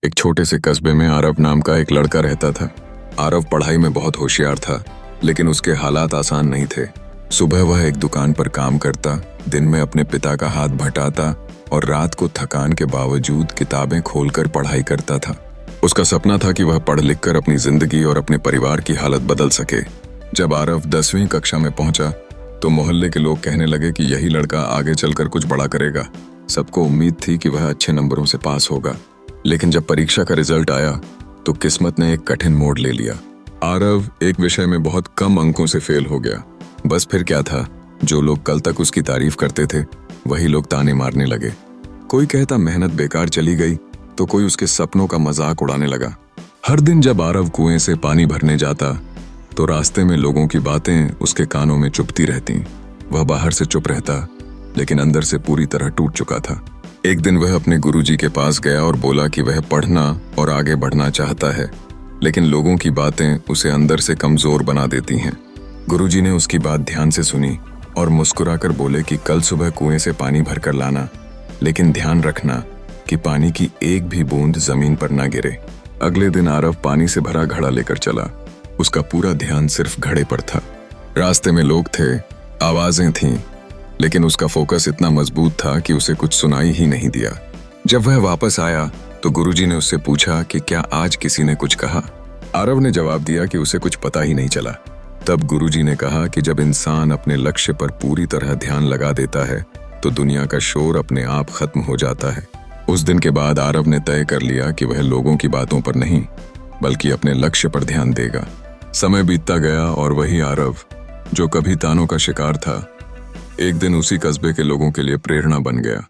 एक छोटे से कस्बे में आरव नाम का एक लड़का रहता था। आरव पढ़ाई में बहुत होशियार था, लेकिन उसके हालात आसान नहीं थे। सुबह वह एक दुकान पर काम करता, दिन में अपने पिता का हाथ बटाता और रात को थकान के बावजूद किताबें खोलकर पढ़ाई करता था। उसका सपना था कि वह पढ़ लिख कर अपनी जिंदगी और अपने परिवार की हालत बदल सके। जब आरव 10वीं कक्षा में पहुंचा तो मोहल्ले के लोग कहने लगे कि यही लड़का आगे चलकर कुछ बड़ा करेगा। सबको उम्मीद थी कि वह अच्छे नंबरों से पास होगा, लेकिन जब परीक्षा का रिजल्ट आया तो किस्मत ने एक कठिन मोड़ ले लिया। आरव एक विषय में बहुत कम अंकों से फेल हो गया। बस फिर क्या था, जो लोग कल तक उसकी तारीफ करते थे वही लोग ताने मारने लगे। कोई कहता मेहनत बेकार चली गई, तो कोई उसके सपनों का मजाक उड़ाने लगा। हर दिन जब आरव कुएं से पानी भरने जाता तो रास्ते में लोगों की बातें उसके कानों में चुभती रहती। वह बाहर से चुप रहता, लेकिन अंदर से पूरी तरह टूट चुका था। एक दिन वह अपने गुरुजी के पास गया और बोला कि वह पढ़ना और आगे बढ़ना चाहता है, लेकिन लोगों की बातें उसे अंदर से कमजोर बना देती हैं। गुरुजी ने उसकी बात ध्यान से सुनी और मुस्कुराकर बोले कि कल सुबह कुएं से पानी भरकर लाना, लेकिन ध्यान रखना कि पानी की एक भी बूंद जमीन पर ना गिरे। अगले दिन आरव पानी से भरा घड़ा लेकर चला। उसका पूरा ध्यान सिर्फ घड़े पर था। रास्ते में लोग थे, आवाजें थीं, लेकिन उसका फोकस इतना मजबूत था कि उसे कुछ सुनाई ही नहीं दिया। जब वह वापस आया तो गुरुजी ने उससे पूछा कि क्या आज किसी ने कुछ कहा। आरव ने जवाब दिया कि उसे कुछ पता ही नहीं चला। तब गुरुजी ने कहा कि जब इंसान अपने लक्ष्य पर पूरी तरह ध्यान लगा देता है तो दुनिया का शोर अपने आप खत्म हो जाता है। उस दिन के बाद आरव ने तय कर लिया कि वह लोगों की बातों पर नहीं, बल्कि अपने लक्ष्य पर ध्यान देगा। समय बीतता गया और वही आरव जो कभी तानों का शिकार था, एक दिन उसी कस्बे के लोगों के लिए प्रेरणा बन गया।